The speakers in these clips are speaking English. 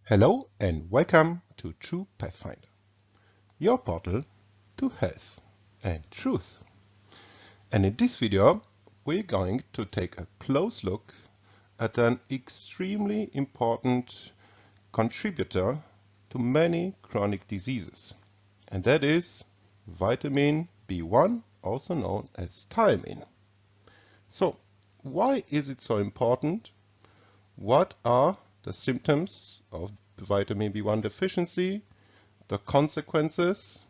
Hello and welcome to True Pathfinder, your portal to health and truth. And in this video, we're going to take a close look at an extremely important contributor to many chronic diseases, and that is vitamin B1, also known as thiamine. So, why is it so important? What are the symptoms of vitamin B1 deficiency, the consequences,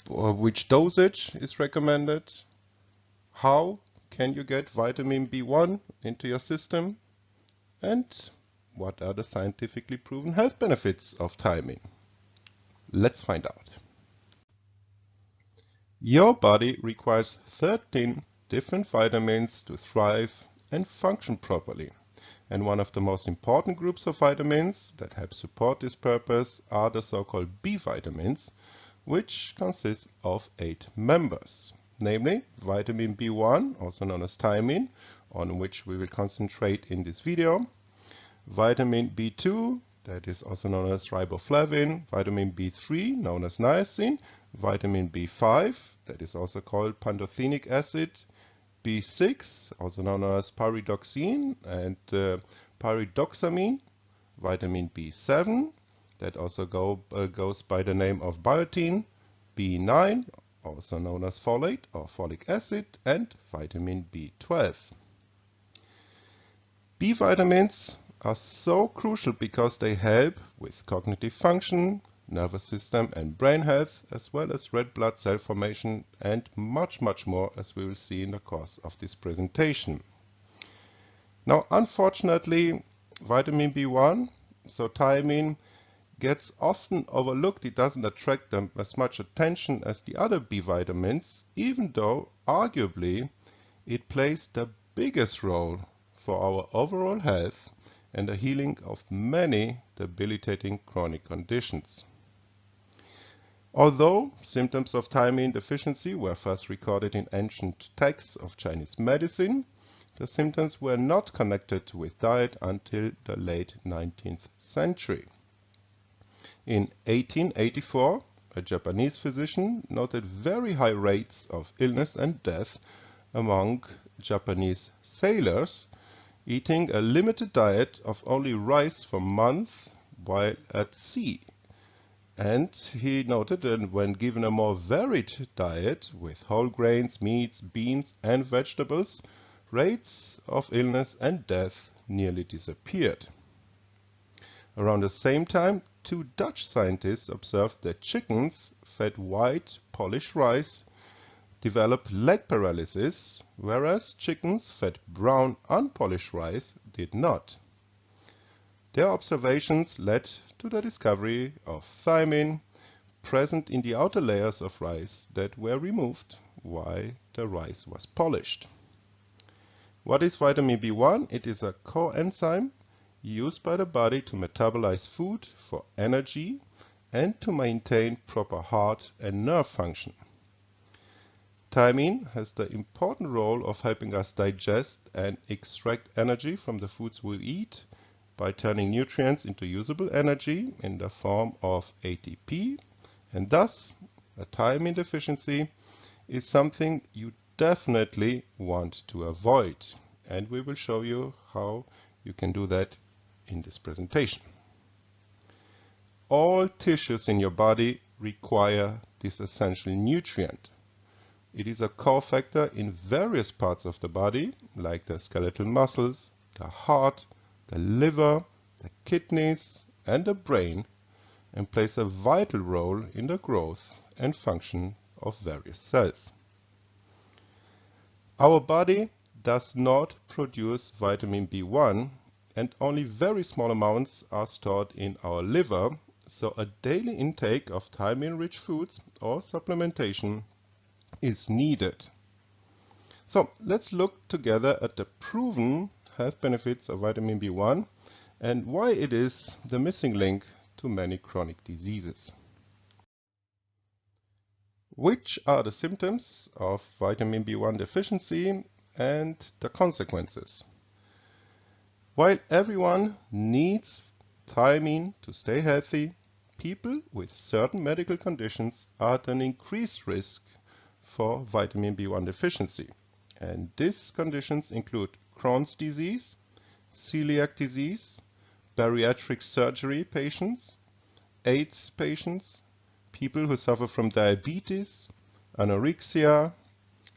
which dosage is recommended, how can you get vitamin B1 into your system, and what are the scientifically proven health benefits of thiamine? Let's find out. Your body requires 13 different vitamins to thrive and function properly. And one of the most important groups of vitamins that help support this purpose are the so-called B vitamins, which consists of 8 members, namely vitamin B1, also known as thiamine, on which we will concentrate in this video, vitamin B2, that is also known as riboflavin, vitamin B3, known as niacin, vitamin B5, that is also called pantothenic acid, B6, also known as pyridoxine and pyridoxamine, vitamin B7, that also goes by the name of biotin, B9, also known as folate or folic acid, and vitamin B12. B vitamins are so crucial because they help with cognitive function, nervous system and brain health, as well as red blood cell formation and much more, as we will see in the course of this presentation. Now, unfortunately, vitamin B1, so thiamine, gets often overlooked. It doesn't attract them as much attention as the other B vitamins, even though arguably it plays the biggest role for our overall health and the healing of many debilitating chronic conditions. Although symptoms of thiamine deficiency were first recorded in ancient texts of Chinese medicine, the symptoms were not connected with diet until the late 19th century. In 1884, a Japanese physician noted very high rates of illness and death among Japanese sailors eating a limited diet of only rice for months while at sea. And he noted that when given a more varied diet with whole grains, meats, beans and vegetables, rates of illness and death nearly disappeared. Around the same time, 2 Dutch scientists observed that chickens fed white, polished rice developed leg paralysis, whereas chickens fed brown, unpolished rice did not. Their observations led to the discovery of thiamine present in the outer layers of rice that were removed while the rice was polished. What is vitamin B1? It is a coenzyme used by the body to metabolize food for energy and to maintain proper heart and nerve function. Thiamine has the important role of helping us digest and extract energy from the foods we eat by turning nutrients into usable energy in the form of ATP, and thus a thiamine deficiency is something you definitely want to avoid, and we will show you how you can do that in this presentation. All tissues in your body require this essential nutrient. It is a cofactor in various parts of the body, like the skeletal muscles, the heart, the liver, the kidneys, and the brain, and plays a vital role in the growth and function of various cells. Our body does not produce vitamin B1, and only very small amounts are stored in our liver, so a daily intake of thiamine-rich foods or supplementation is needed. So let's look together at the proven health benefits of vitamin B1 and why it is the missing link to many chronic diseases. Which are the symptoms of vitamin B1 deficiency and the consequences? While everyone needs thiamine to stay healthy, people with certain medical conditions are at an increased risk for vitamin B1 deficiency. And these conditions include Crohn's disease, celiac disease, bariatric surgery patients, AIDS patients, people who suffer from diabetes, anorexia,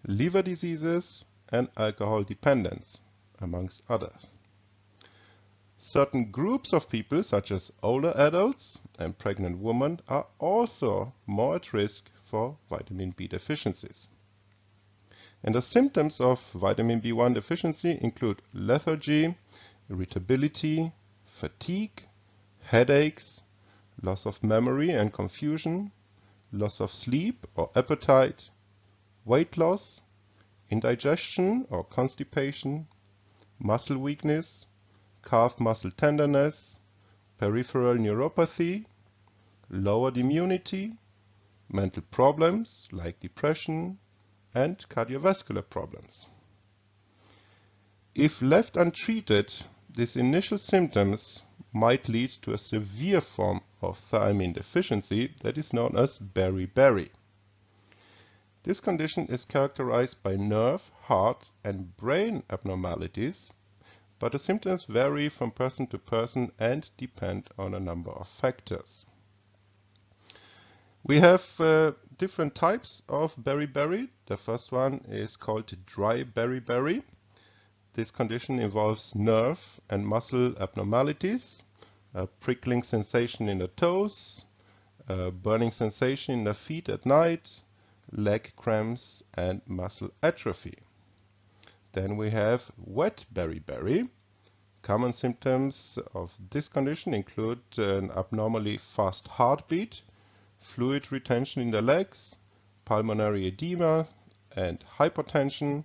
liver diseases, and alcohol dependence, amongst others. Certain groups of people, such as older adults and pregnant women, are also more at risk for vitamin B deficiencies. And the symptoms of vitamin B1 deficiency include lethargy, irritability, fatigue, headaches, loss of memory and confusion, loss of sleep or appetite, weight loss, indigestion or constipation, muscle weakness, calf muscle tenderness, peripheral neuropathy, lowered immunity, mental problems like depression, and cardiovascular problems. If left untreated, these initial symptoms might lead to a severe form of thiamine deficiency that is known as beriberi. This condition is characterized by nerve, heart, and brain abnormalities, but the symptoms vary from person to person and depend on a number of factors. We have different types of beriberi. The first one is called dry beriberi. This condition involves nerve and muscle abnormalities, a prickling sensation in the toes, a burning sensation in the feet at night, leg cramps, and muscle atrophy. Then we have wet beriberi. Common symptoms of this condition include an abnormally fast heartbeat, fluid retention in the legs, pulmonary edema, and hypertension,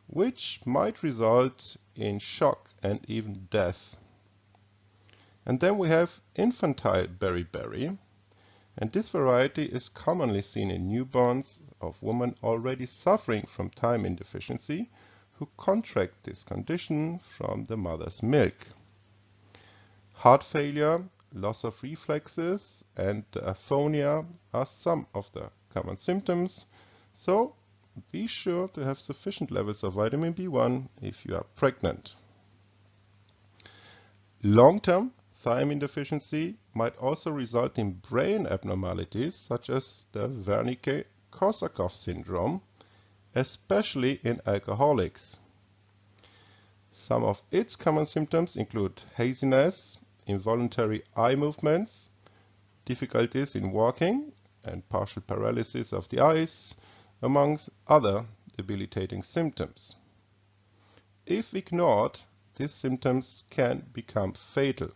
which might result in shock and even death. And then we have infantile beriberi, and this variety is commonly seen in newborns of women already suffering from thiamine deficiency who contract this condition from the mother's milk. Heart failure, loss of reflexes, and aphonia are some of the common symptoms, so be sure to have sufficient levels of vitamin B1 if you are pregnant. Long-term thiamine deficiency might also result in brain abnormalities such as the Wernicke-Korsakoff syndrome, especially in alcoholics. Some of its common symptoms include haziness, involuntary eye movements, difficulties in walking, and partial paralysis of the eyes, amongst other debilitating symptoms. If ignored, these symptoms can become fatal.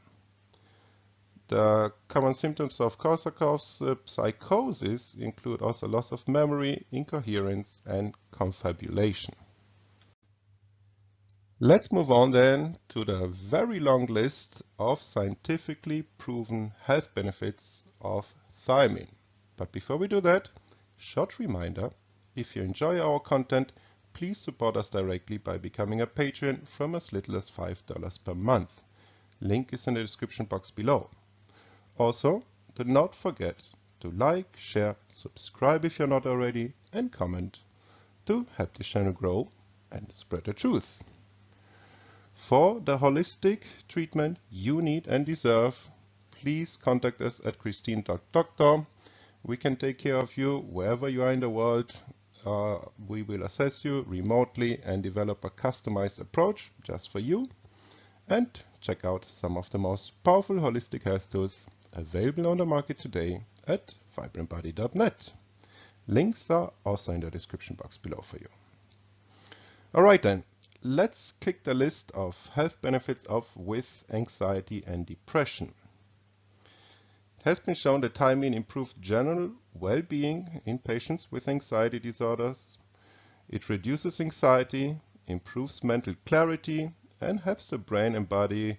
The common symptoms of Korsakoff's psychosis include also loss of memory, incoherence, and confabulation. Let's move on then to the very long list of scientifically proven health benefits of thiamine. But before we do that, short reminder, if you enjoy our content, please support us directly by becoming a patron from as little as $5 per month. Link is in the description box below. Also, do not forget to like, share, subscribe if you're not already, and comment to help this channel grow and spread the truth. For the holistic treatment you need and deserve, please contact us at Christine.doctor. We can take care of you wherever you are in the world. We will assess you remotely and develop a customized approach just for you. And check out some of the most powerful holistic health tools available on the market today at vibrantbody.net. Links are also in the description box below for you. Alright then, let's kick the list of health benefits off with anxiety and depression. It has been shown that thiamine improved general well-being in patients with anxiety disorders. It reduces anxiety, improves mental clarity, and helps the brain and body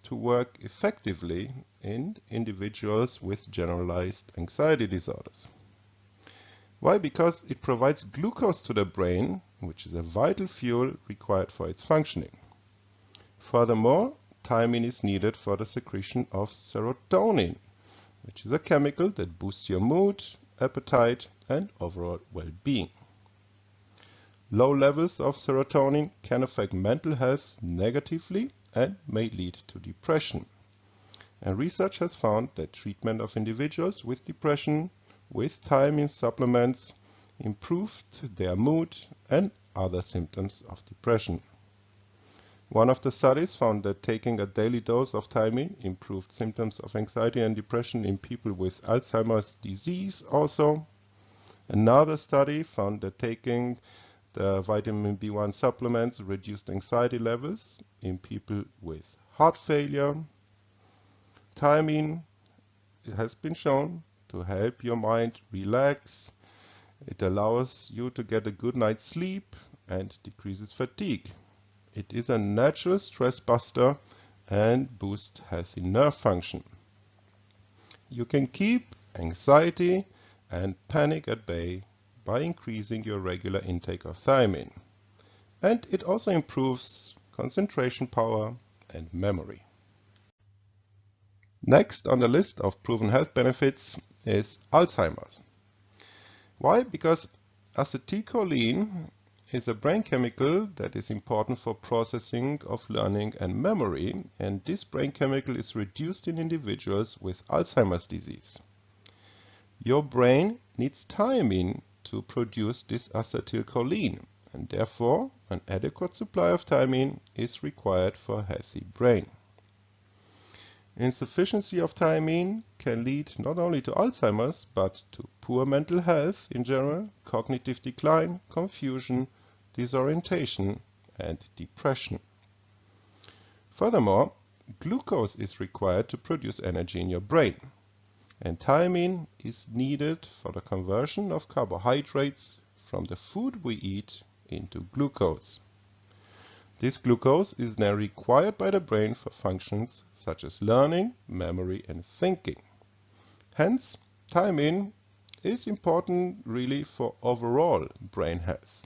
to work effectively in individuals with generalized anxiety disorders. Why? Because it provides glucose to the brain, which is a vital fuel required for its functioning. Furthermore, thiamine is needed for the secretion of serotonin, which is a chemical that boosts your mood, appetite, and overall well-being. Low levels of serotonin can affect mental health negatively and may lead to depression. And research has found that treatment of individuals with depression with thiamine supplements improved their mood and other symptoms of depression. One of the studies found that taking a daily dose of thiamine improved symptoms of anxiety and depression in people with Alzheimer's disease also. Another study found that taking the vitamin B1 supplements reduced anxiety levels in people with heart failure. Thiamine, it has been shown to help your mind relax. It allows you to get a good night's sleep and decreases fatigue. It is a natural stress buster and boosts healthy nerve function. You can keep anxiety and panic at bay by increasing your regular intake of thiamine. And it also improves concentration power and memory. Next on the list of proven health benefits is Alzheimer's. Why? Because acetylcholine is a brain chemical that is important for processing of learning and memory, and this brain chemical is reduced in individuals with Alzheimer's disease. Your brain needs thiamine to produce this acetylcholine, and therefore an adequate supply of thiamine is required for a healthy brain. Insufficiency of thiamine can lead not only to Alzheimer's, but to poor mental health in general, cognitive decline, confusion, disorientation, and depression. Furthermore, glucose is required to produce energy in your brain, and thiamine is needed for the conversion of carbohydrates from the food we eat into glucose. This glucose is then required by the brain for functions such as learning, memory, and thinking. Hence, thiamine is important really for overall brain health.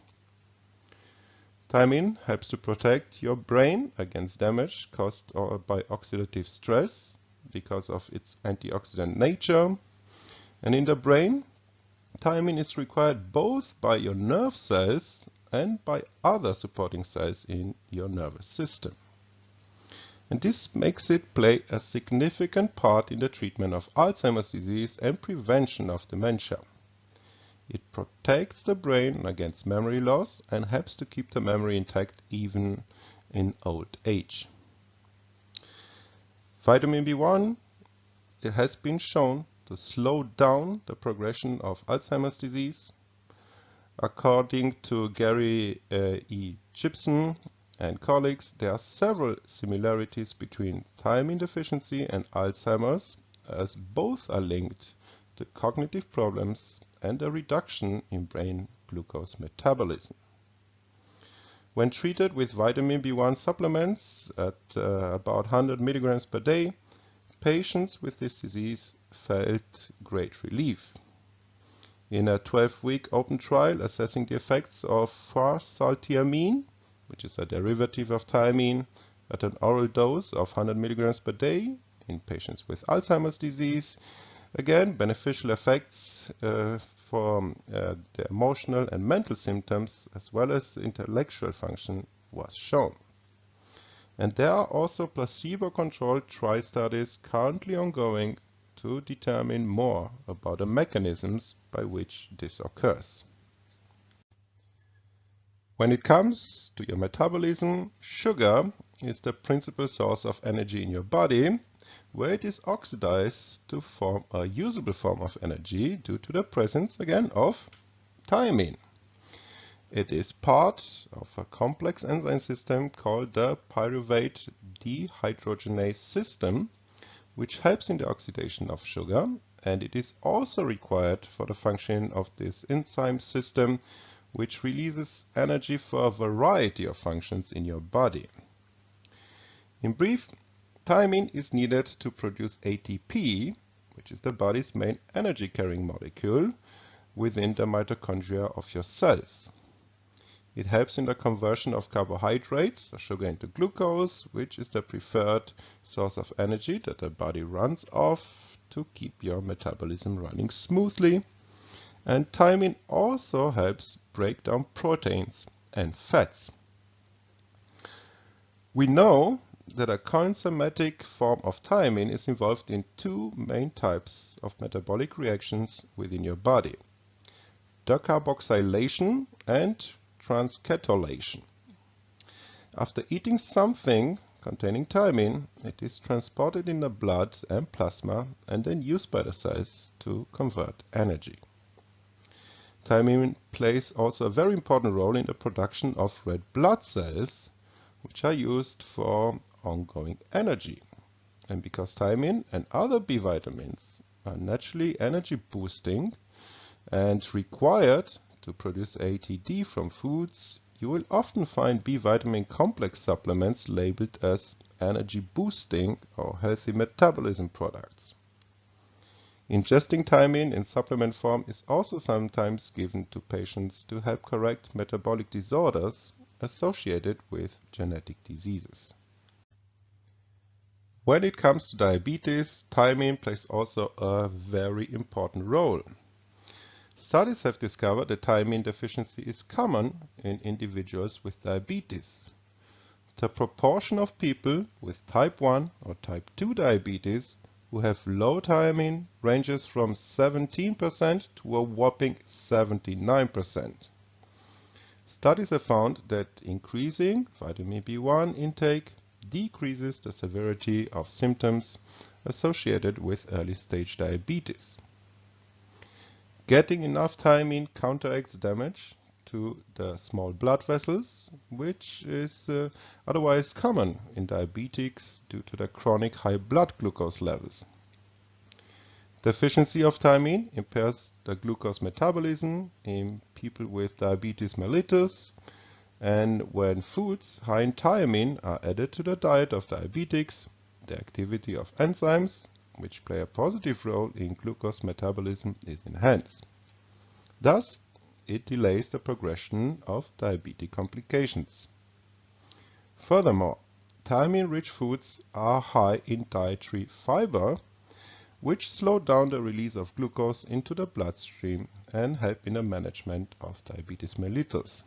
Thiamine helps to protect your brain against damage caused by oxidative stress because of its antioxidant nature. And in the brain, thiamine is required both by your nerve cells and by other supporting cells in your nervous system. And this makes it play a significant part in the treatment of Alzheimer's disease and prevention of dementia. It protects the brain against memory loss and helps to keep the memory intact even in old age. Vitamin B1, it has been shown to slow down the progression of Alzheimer's disease. According to Gary E. Gibson and colleagues, there are several similarities between thiamine deficiency and Alzheimer's, as both are linked to cognitive problems and a reduction in brain glucose metabolism. When treated with vitamin B1 supplements at about 100 milligrams per day, patients with this disease felt great relief. In a 12-week open trial assessing the effects of Thiamin, which is a derivative of thiamine, at an oral dose of 100 milligrams per day in patients with Alzheimer's disease, again, beneficial effects for the emotional and mental symptoms as well as intellectual function was shown. And there are also placebo-controlled trial studies currently ongoing to determine more about the mechanisms by which this occurs. When it comes to your metabolism, sugar is the principal source of energy in your body, where it is oxidized to form a usable form of energy due to the presence, again, of thiamine. It is part of a complex enzyme system called the pyruvate dehydrogenase system, which helps in the oxidation of sugar, and it is also required for the function of this enzyme system, which releases energy for a variety of functions in your body. In brief, thiamine is needed to produce ATP, which is the body's main energy-carrying molecule within the mitochondria of your cells. It helps in the conversion of carbohydrates, or sugar, into glucose, which is the preferred source of energy that the body runs off to keep your metabolism running smoothly. And thiamine also helps break down proteins and fats. We know that a coenzymatic form of thiamine is involved in two main types of metabolic reactions within your body: decarboxylation and transcatolation. After eating something containing thiamine, it is transported in the blood and plasma and then used by the cells to convert energy. Thiamine plays also a very important role in the production of red blood cells, which are used for ongoing energy. And because thiamine and other B vitamins are naturally energy boosting and required to produce ATP from foods, you will often find B vitamin complex supplements labeled as energy boosting or healthy metabolism products. Ingesting thiamine in supplement form is also sometimes given to patients to help correct metabolic disorders associated with genetic diseases. When it comes to diabetes, thiamine plays also a very important role. Studies have discovered that thiamine deficiency is common in individuals with diabetes. The proportion of people with type 1 or type 2 diabetes who have low thiamine ranges from 17% to a whopping 79%. Studies have found that increasing vitamin B1 intake decreases the severity of symptoms associated with early-stage diabetes. Getting enough thiamine counteracts damage to the small blood vessels, which is otherwise common in diabetics due to the chronic high blood glucose levels. Deficiency of thiamine impairs the glucose metabolism in people with diabetes mellitus, and when foods high in thiamine are added to the diet of diabetics, the activity of enzymes, which play a positive role in glucose metabolism, is enhanced. Thus, it delays the progression of diabetic complications. Furthermore, thiamine-rich foods are high in dietary fiber, which slow down the release of glucose into the bloodstream and help in the management of diabetes mellitus.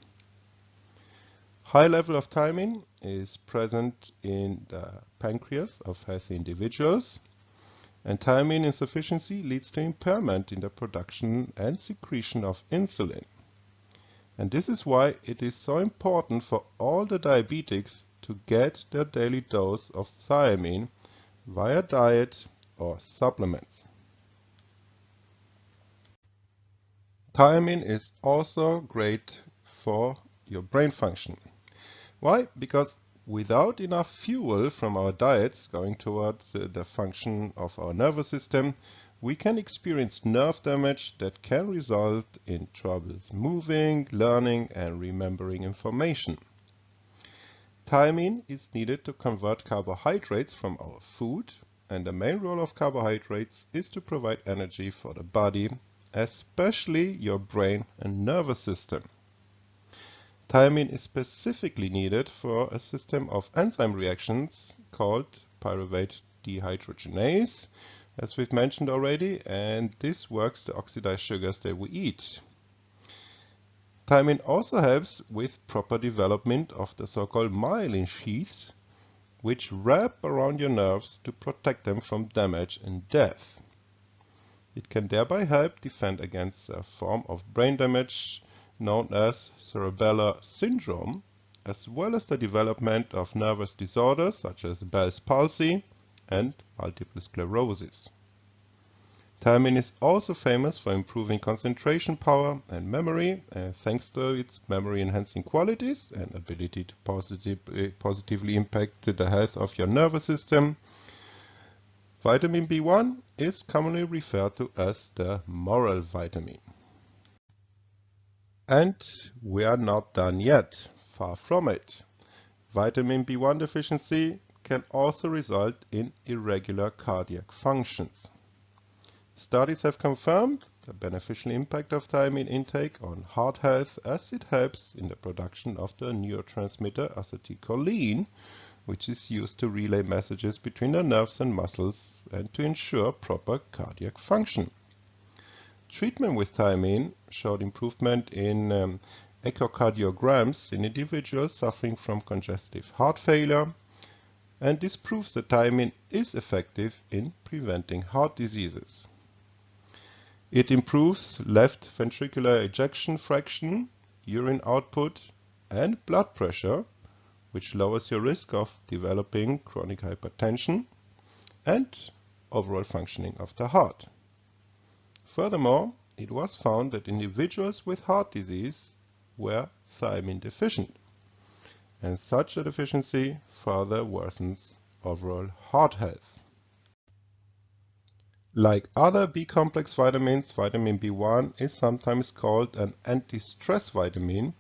High level of thiamine is present in the pancreas of healthy individuals, and thiamine insufficiency leads to impairment in the production and secretion of insulin. And this is why it is so important for all the diabetics to get their daily dose of thiamine via diet or supplements. Thiamine is also great for your brain function. Why? Because without enough fuel from our diets going towards the function of our nervous system, we can experience nerve damage that can result in troubles moving, learning, and remembering information. Thiamine is needed to convert carbohydrates from our food, and the main role of carbohydrates is to provide energy for the body, especially your brain and nervous system. Thiamine is specifically needed for a system of enzyme reactions called pyruvate dehydrogenase, as we've mentioned already, and this works to oxidize sugars that we eat. Thiamine also helps with proper development of the so-called myelin sheath, which wrap around your nerves to protect them from damage and death. It can thereby help defend against a form of brain damage known as cerebellar syndrome, as well as the development of nervous disorders such as Bell's palsy and multiple sclerosis. Thiamine is also famous for improving concentration power and memory, thanks to its memory-enhancing qualities and ability to positively impact the health of your nervous system. Vitamin B1 is commonly referred to as the moral vitamin. And we are not done yet, far from it. Vitamin B1 deficiency can also result in irregular cardiac functions. Studies have confirmed the beneficial impact of thiamine intake on heart health, as it helps in the production of the neurotransmitter acetylcholine, which is used to relay messages between the nerves and muscles and to ensure proper cardiac function. Treatment with thiamine showed improvement in echocardiograms in individuals suffering from congestive heart failure, and this proves that thiamine is effective in preventing heart diseases. It improves left ventricular ejection fraction, urine output, and blood pressure, which lowers your risk of developing chronic hypertension and overall functioning of the heart. Furthermore, it was found that individuals with heart disease were thiamine deficient, and such a deficiency further worsens overall heart health. Like other B-complex vitamins, vitamin B1 is sometimes called an anti-stress vitamin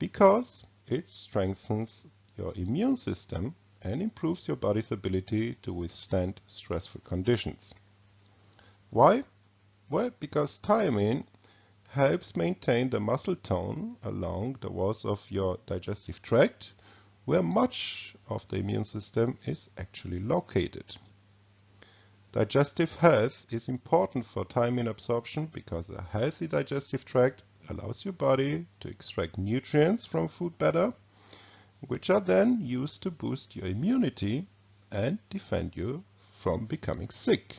because it strengthens your immune system and improves your body's ability to withstand stressful conditions. Why? Well, because thiamine helps maintain the muscle tone along the walls of your digestive tract, where much of the immune system is actually located. Digestive health is important for thiamine absorption because a healthy digestive tract allows your body to extract nutrients from food better, which are then used to boost your immunity and defend you from becoming sick.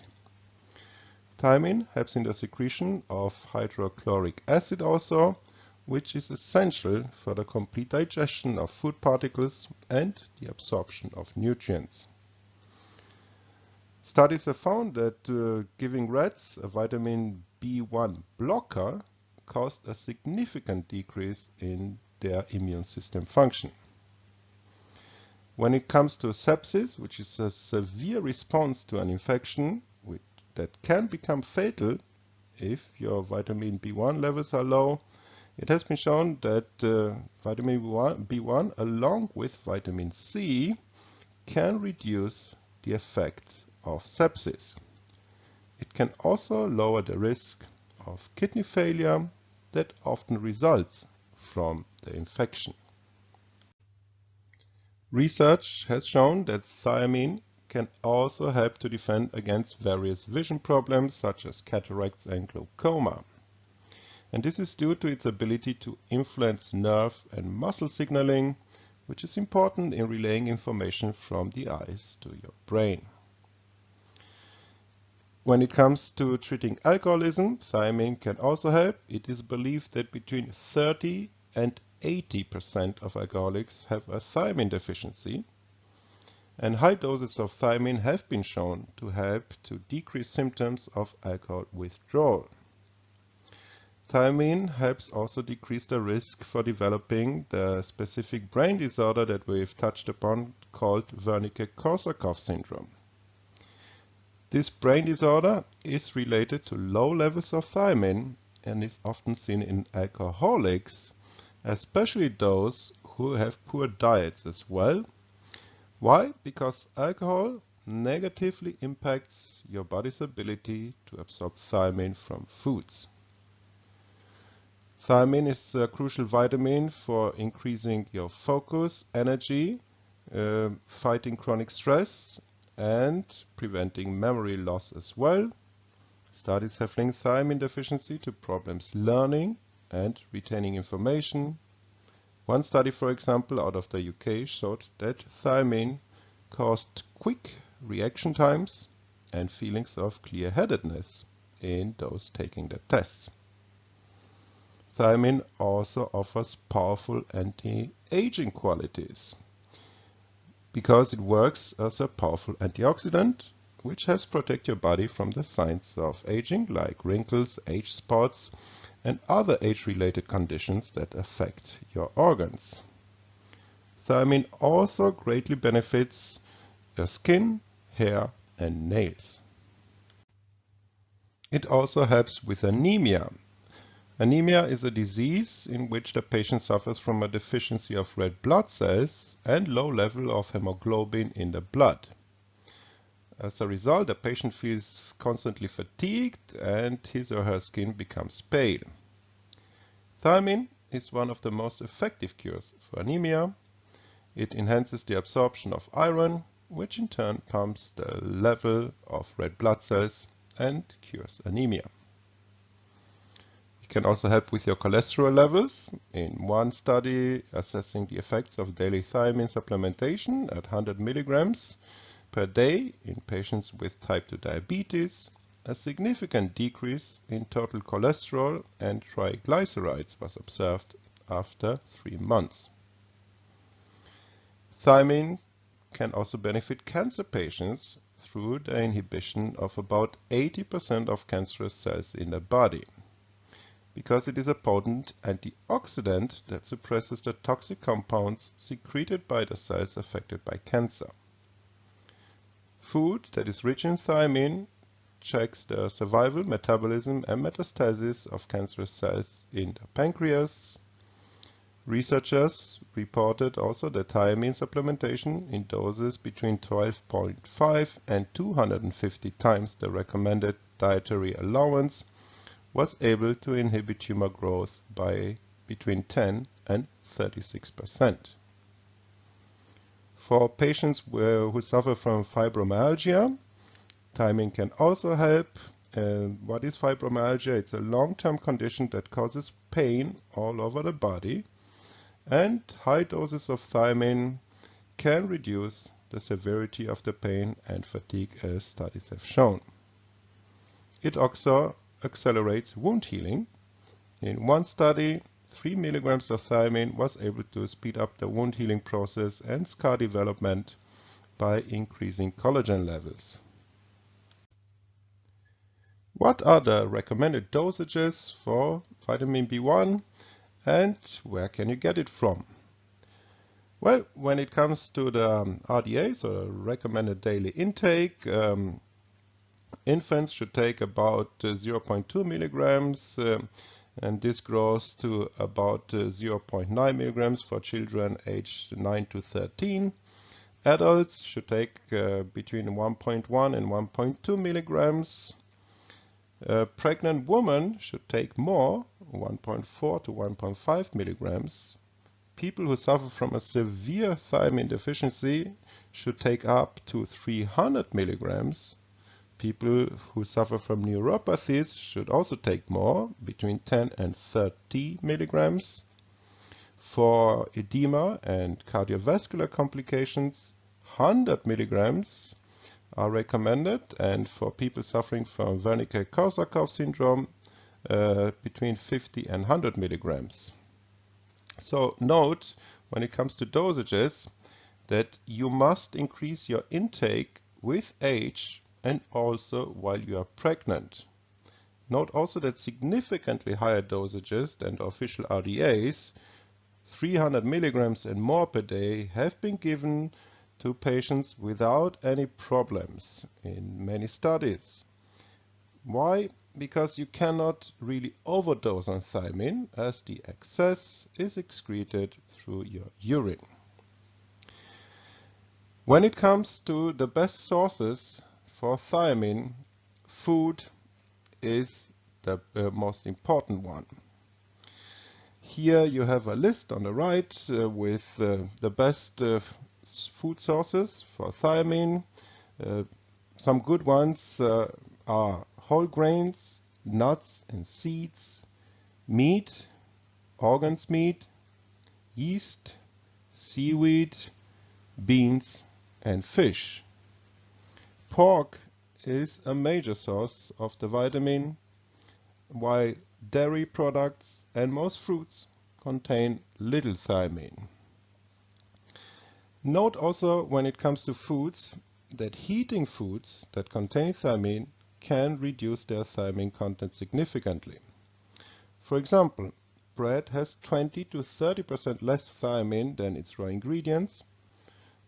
Thiamine helps in the secretion of hydrochloric acid also, which is essential for the complete digestion of food particles and the absorption of nutrients. Studies have found that giving rats a vitamin B1 blocker caused a significant decrease in their immune system function. When it comes to sepsis, which is a severe response to an infection that can become fatal if your vitamin B1 levels are low, it has been shown that vitamin B1 along with vitamin C can reduce the effects of sepsis. It can also lower the risk of kidney failure that often results from the infection. Research has shown that thiamine can also help to defend against various vision problems such as cataracts and glaucoma. And this is due to its ability to influence nerve and muscle signaling, which is important in relaying information from the eyes to your brain. When it comes to treating alcoholism, thiamine can also help. It is believed that between 30 and 80% of alcoholics have a thiamine deficiency, and high doses of thiamine have been shown to help to decrease symptoms of alcohol withdrawal. Thiamine helps also decrease the risk for developing the specific brain disorder that we've touched upon called Wernicke-Korsakoff syndrome. This brain disorder is related to low levels of thiamine and is often seen in alcoholics, especially those who have poor diets as well. Why? Because alcohol negatively impacts your body's ability to absorb thiamine from foods. Thiamine is a crucial vitamin for increasing your focus, energy, fighting chronic stress, and preventing memory loss as well. Studies have linked thiamine deficiency to problems learning and retaining information. One study, for example, out of the UK showed that thiamine caused quick reaction times and feelings of clear-headedness in those taking the tests. Thiamine also offers powerful anti-aging qualities because it works as a powerful antioxidant, which helps protect your body from the signs of aging like wrinkles, age spots, and other age-related conditions that affect your organs. Thiamine also greatly benefits your skin, hair, and nails. It also helps with anemia. Anemia is a disease in which the patient suffers from a deficiency of red blood cells and low level of hemoglobin in the blood. As a result, the patient feels constantly fatigued and his or her skin becomes pale. Thiamine is one of the most effective cures for anemia. It enhances the absorption of iron, which in turn pumps the level of red blood cells and cures anemia. It can also help with your cholesterol levels. In one study assessing the effects of daily thiamine supplementation at 100 milligrams per day in patients with type 2 diabetes, a significant decrease in total cholesterol and triglycerides was observed after 3 months. Thiamine can also benefit cancer patients through the inhibition of about 80% of cancerous cells in the body, because it is a potent antioxidant that suppresses the toxic compounds secreted by the cells affected by cancer. Food that is rich in thiamine checks the survival, metabolism, and metastasis of cancerous cells in the pancreas. Researchers reported also that thiamine supplementation in doses between 12.5 and 250 times the recommended dietary allowance was able to inhibit tumor growth by between 10 and 36%. For patients who suffer from fibromyalgia, thiamine can also help. What is fibromyalgia? It's a long-term condition that causes pain all over the body, and high doses of thiamine can reduce the severity of the pain and fatigue, as studies have shown. It also accelerates wound healing. In one study, 3 milligrams of thiamine was able to speed up the wound healing process and scar development by increasing collagen levels. What are the recommended dosages for vitamin B1 and where can you get it from? Well, when it comes to the RDAs, or recommended daily intake, infants should take about 0.2 milligrams, and this grows to about 0.9 milligrams for children aged 9 to 13. Adults should take between 1.1 and 1.2 milligrams. A pregnant woman should take more, 1.4 to 1.5 milligrams. People who suffer from a severe thiamine deficiency should take up to 300 milligrams. People who suffer from neuropathies should also take more, between 10 and 30 milligrams. For edema and cardiovascular complications, 100 milligrams are recommended, and for people suffering from Wernicke-Korsakoff syndrome, between 50 and 100 milligrams. So note, when it comes to dosages, that you must increase your intake with age and also while you are pregnant. Note also that significantly higher dosages than the official RDAs, 300 milligrams and more per day, have been given to patients without any problems in many studies. Why? Because you cannot really overdose on thiamine, as the excess is excreted through your urine. When it comes to the best sources for thiamine, food is the most important one. Here you have a list on the right with the best food sources for thiamine. Some good ones are whole grains, nuts and seeds, meat, organs meat, yeast, seaweed, beans and fish. Pork is a major source of the vitamin, while dairy products and most fruits contain little thiamine. Note also, when it comes to foods, that heating foods that contain thiamine can reduce their thiamine content significantly. For example, bread has 20 to 30% less thiamine than its raw ingredients,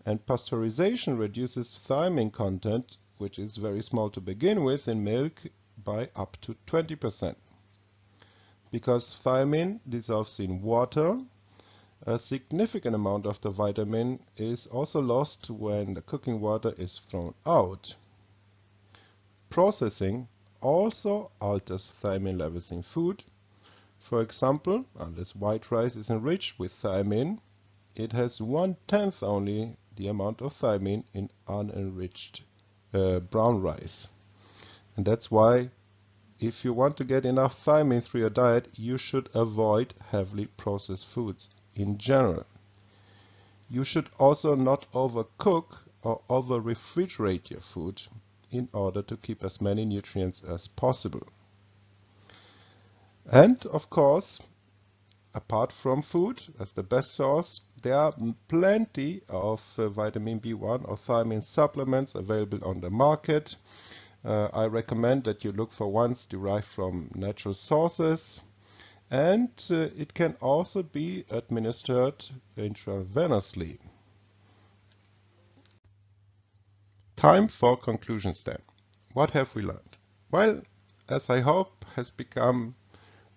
and pasteurization reduces thiamine content, which is very small to begin with, in milk by up to 20%. Because thiamine dissolves in water, a significant amount of the vitamin is also lost when the cooking water is thrown out. processing also alters thiamine levels in food. For example, unless white rice is enriched with thiamine, it has 1/10 only the amount of thiamine in unenriched brown rice. And that's why if you want to get enough thiamine through your diet, you should avoid heavily processed foods in general. You should also not overcook or over-refrigerate your food in order to keep as many nutrients as possible. And of course, apart from food as the best source, there are plenty of vitamin B1 or thiamine supplements available on the market. I recommend that you look for ones derived from natural sources, and it can also be administered intravenously. Time for conclusions then. What have we learned? Well, as I hope has become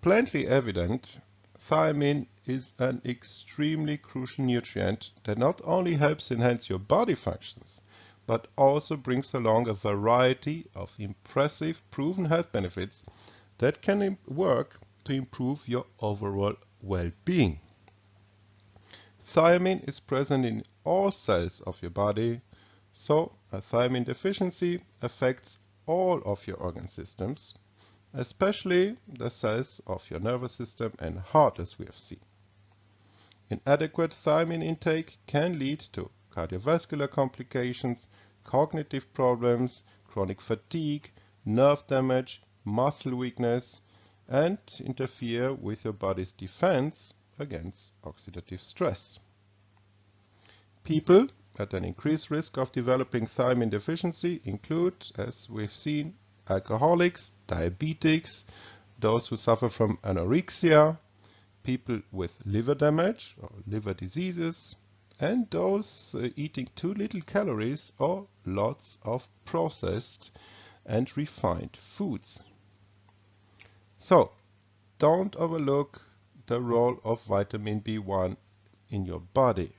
plainly evident, thiamine is an extremely crucial nutrient that not only helps enhance your body functions, but also brings along a variety of impressive proven health benefits that can work to improve your overall well-being. Thiamine is present in all cells of your body, so a thiamine deficiency affects all of your organ systems, especially the cells of your nervous system and heart, as we have seen. Inadequate thiamine intake can lead to cardiovascular complications, cognitive problems, chronic fatigue, nerve damage, muscle weakness, and interfere with your body's defense against oxidative stress. People at an increased risk of developing thiamine deficiency include, as we've seen, alcoholics, diabetics, those who suffer from anorexia, people with liver damage or liver diseases, and those eating too little calories or lots of processed and refined foods. So, don't overlook the role of vitamin B1 in your body.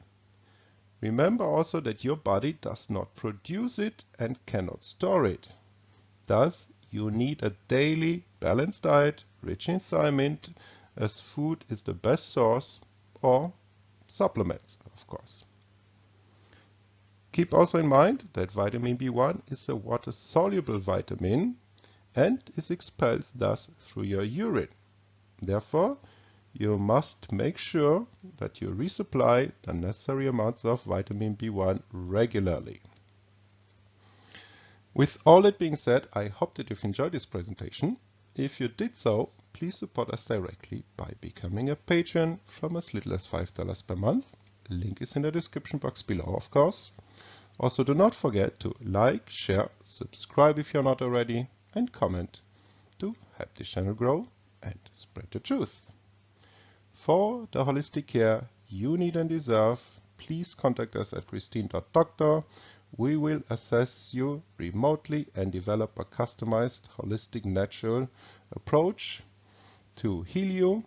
Remember also that your body does not produce it and cannot store it. Thus, you need a daily balanced diet rich in thiamine, as food is the best source, or supplements, of course. Keep also in mind that vitamin B1 is a water-soluble vitamin and is expelled thus through your urine. Therefore, you must make sure that you resupply the necessary amounts of vitamin B1 regularly. With all that being said, I hope that you've enjoyed this presentation. If you did so, please support us directly by becoming a patron from as little as $5 per month. Link is in the description box below, of course. Also, do not forget to like, share, subscribe if you're not already, and comment to help this channel grow and spread the truth. For the holistic care you need and deserve, please contact us at christine.doctor. We will assess you remotely and develop a customized holistic natural approach to heal you.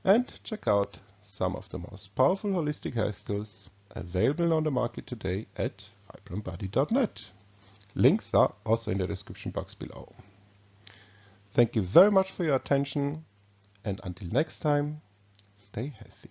And check out some of the most powerful holistic health tools available on the market today at vibranbody.net. Links are also in the description box below. Thank you very much for your attention, and until next time, stay healthy.